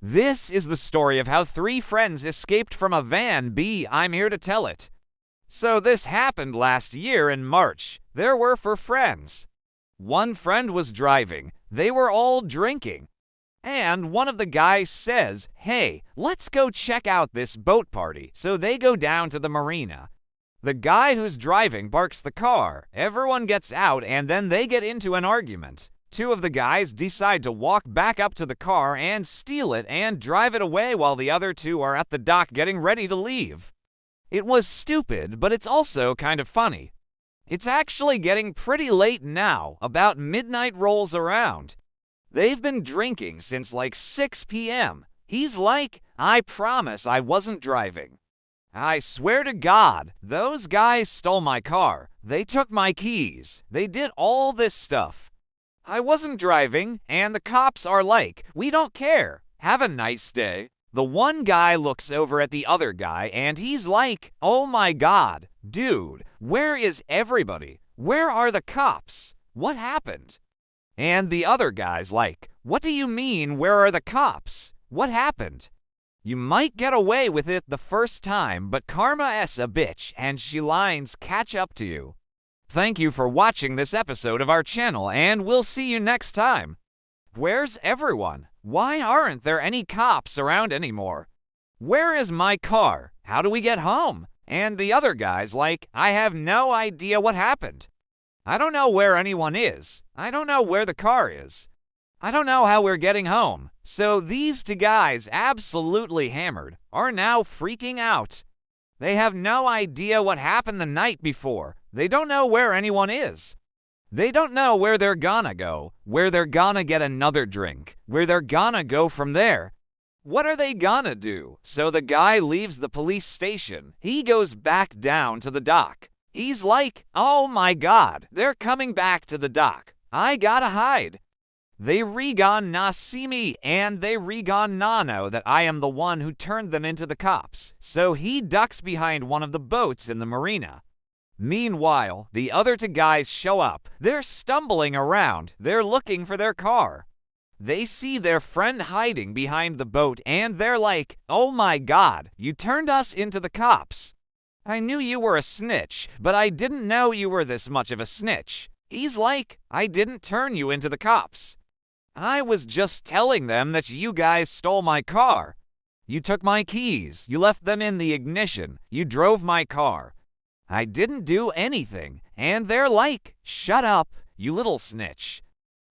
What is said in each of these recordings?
This is the story of how three friends escaped from a van. I'm here to tell it. So this happened last year in March. There were four friends. One friend was driving. They were all drinking. And one of the guys says, "Hey, let's go check out this boat party." So they go down to the marina. The guy who's driving parks the car. Everyone gets out and then they get into an argument. Two of the guys decide to walk back up to the car and steal it and drive it away while the other two are at the dock getting ready to leave. It was stupid, but it's also kind of funny. It's actually getting pretty late now. About midnight rolls around. They've been drinking since like 6 p.m. He's like, "I promise I wasn't driving. I swear to God, those guys stole my car. They took my keys. They did all this stuff. I wasn't driving," and the cops are like, "We don't care. Have a nice day." The one guy looks over at the other guy and he's like, "Oh my God, dude, where is everybody? Where are the cops? What happened?" And the other guy's like, "What do you mean, where are the cops? What happened? You might get away with it the first time, but karma's a bitch and she lines catch up to you." Thank you for watching this episode of our channel, and we'll see you next time. Where's everyone? Why aren't there any cops around anymore? Where is my car? How do we get home? And the other guy's like, "I have no idea what happened. I don't know where anyone is. I don't know where the car is. I don't know how we're getting home." So these two guys, absolutely hammered, are now freaking out. They have no idea what happened the night before. They don't know where anyone is. They don't know where they're gonna go, where they're gonna get another drink, where they're gonna go from there. What are they gonna do? So the guy leaves the police station. He goes back down to the dock. He's like, "Oh my God, they're coming back to the dock. I gotta hide. They re-gonna see me, and they re-gonna know that I am the one who turned them into the cops." So he ducks behind one of the boats in the marina. Meanwhile, the other two guys show up. They're stumbling around. They're looking for their car. They see their friend hiding behind the boat, and they're like, "Oh my God, you turned us into the cops. I knew you were a snitch, but I didn't know you were this much of a snitch." He's like, "I didn't turn you into the cops. I was just telling them that you guys stole my car. You took my keys. You left them in the ignition. You drove my car. I didn't do anything." And they're like, "Shut up, you little snitch.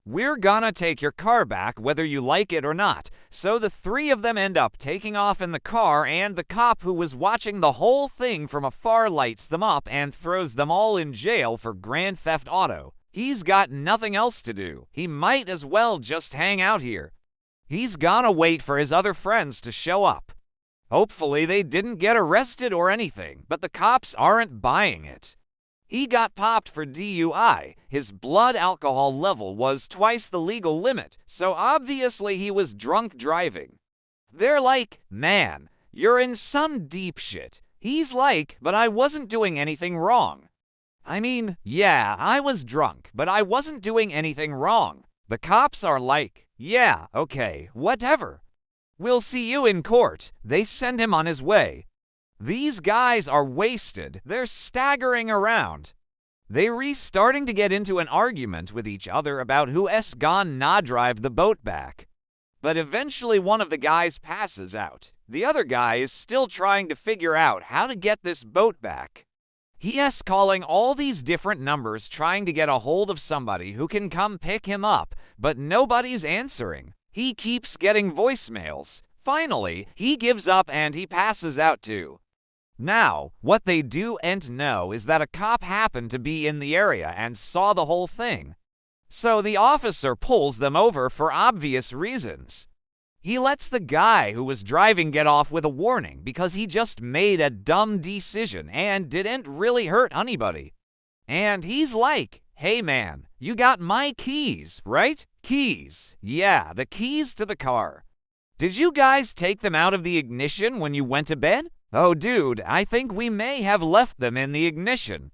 We're gonna take your car back whether you like it or not." So the three of them end up taking off in the car, and the cop who was watching the whole thing from afar lights them up and throws them all in jail for Grand Theft Auto. He's got nothing else to do. He might as well just hang out here. He's gonna wait for his other friends to show up. Hopefully they didn't get arrested or anything, but the cops aren't buying it. He got popped for DUI. His blood alcohol level was twice the legal limit, so obviously he was drunk driving. They're like, "Man, you're in some deep shit." He's like, "But I wasn't doing anything wrong. I mean, yeah, I was drunk, but I wasn't doing anything wrong." The cops are like, "Yeah, okay, whatever. We'll see you in court." They send him on his way. These guys are wasted. They're staggering around. They starting to get into an argument with each other about who's gonna drive the boat back. But eventually one of the guys passes out. The other guy is still trying to figure out how to get this boat back. He's calling all these different numbers trying to get a hold of somebody who can come pick him up, but nobody's answering. He keeps getting voicemails. Finally, he gives up and he passes out too. Now, what they do and know is that a cop happened to be in the area and saw the whole thing. So the officer pulls them over for obvious reasons. He lets the guy who was driving get off with a warning because he just made a dumb decision and didn't really hurt anybody. And he's like, "Hey man, you got my keys, right? Keys. Yeah, the keys to the car. Did you guys take them out of the ignition when you went to bed?" "Oh dude, I think we may have left them in the ignition."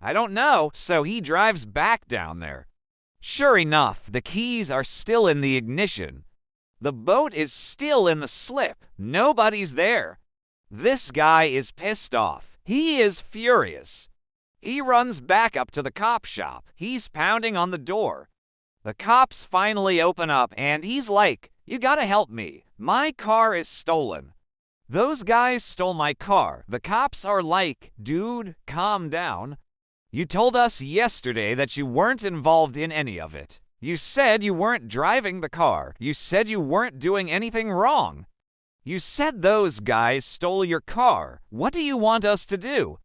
"I don't know." So he drives back down there. Sure enough, the keys are still in the ignition. The boat is still in the slip. Nobody's there. This guy is pissed off. He is furious. He runs back up to the cop shop. He's pounding on the door. The cops finally open up and he's like, "You gotta help me. My car is stolen. Those guys stole my car." The cops are like, "Dude, calm down. You told us yesterday that you weren't involved in any of it. You said you weren't driving the car. You said you weren't doing anything wrong. You said those guys stole your car. What do you want us to do?"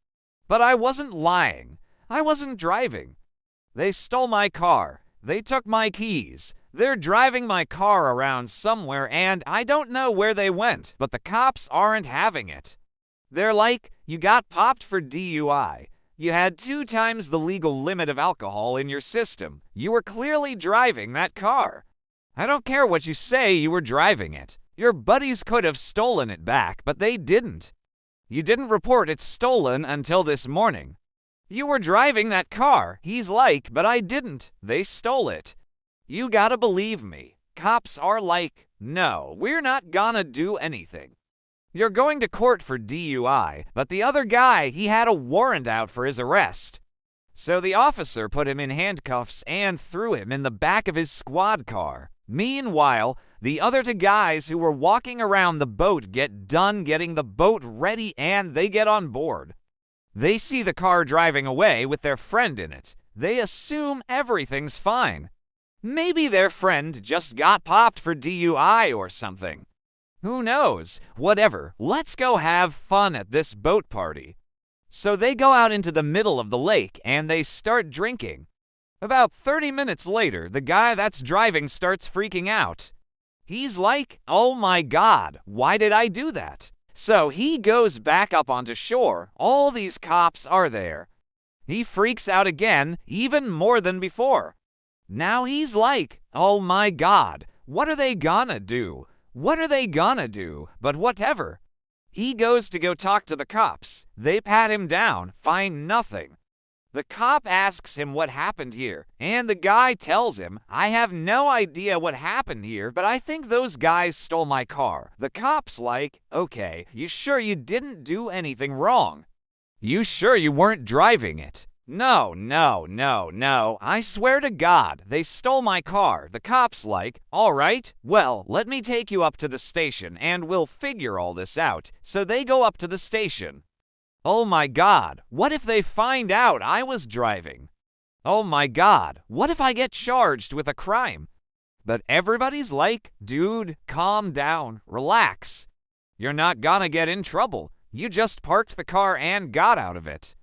But I wasn't lying. I wasn't driving. They stole my car. They took my keys. They're driving my car around somewhere and I don't know where they went, but the cops aren't having it. They're like, "You got popped for DUI. You had 2 times the legal limit of alcohol in your system. You were clearly driving that car. I don't care what you say, you were driving it. Your buddies could have stolen it back, but they didn't. You didn't report it's stolen until this morning. You were driving that car." He's like, "But I didn't. They stole it. You gotta believe me." Cops are like, "No, we're not gonna do anything. You're going to court for DUI, but the other guy, he had a warrant out for his arrest." So the officer put him in handcuffs and threw him in the back of his squad car. Meanwhile, the other 2 guys who were walking around the boat get done getting the boat ready and they get on board. They see the car driving away with their friend in it. They assume everything's fine. Maybe their friend just got popped for DUI or something. Who knows? Whatever. Let's go have fun at this boat party. So they go out into the middle of the lake and they start drinking. About 30 minutes later, the guy that's driving starts freaking out. He's like, "Oh my God, why did I do that?" So he goes back up onto shore. All these cops are there. He freaks out again, even more than before. Now he's like, "Oh my God, what are they gonna do? What are they gonna do?" But whatever. He goes to go talk to the cops. They pat him down, find nothing. The cop asks him what happened here, and the guy tells him, "I have no idea what happened here, but I think those guys stole my car." The cop's like, "Okay, you sure you didn't do anything wrong? You sure you weren't driving it?" "No, no, no, no, I swear to God, they stole my car." The cop's like, "All right, well, let me take you up to the station and we'll figure all this out." So they go up to the station. Oh my God, what if they find out I was driving? Oh my God, what if I get charged with a crime? But everybody's like, "Dude, calm down, relax. You're not gonna get in trouble. You just parked the car and got out of it."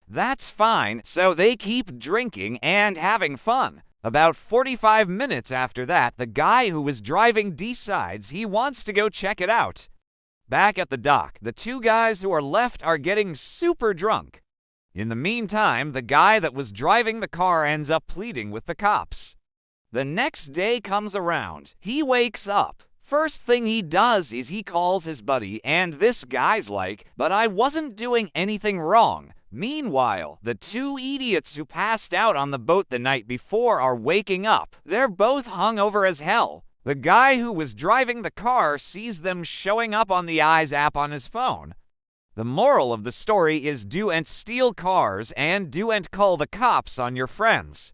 That's fine, so they keep drinking and having fun. About 45 minutes after that, the guy who was driving decides he wants to go check it out. Back at the dock, the 2 guys who are left are getting super drunk. In the meantime, the guy that was driving the car ends up pleading with the cops. The next day comes around. He wakes up. First thing he does is he calls his buddy, and this guy's like, "But I wasn't doing anything wrong." Meanwhile, the 2 idiots who passed out on the boat the night before are waking up. They're both hungover as hell. The guy who was driving the car sees them showing up on the Eyes app on his phone. The moral of the story is do and steal cars and do and call the cops on your friends.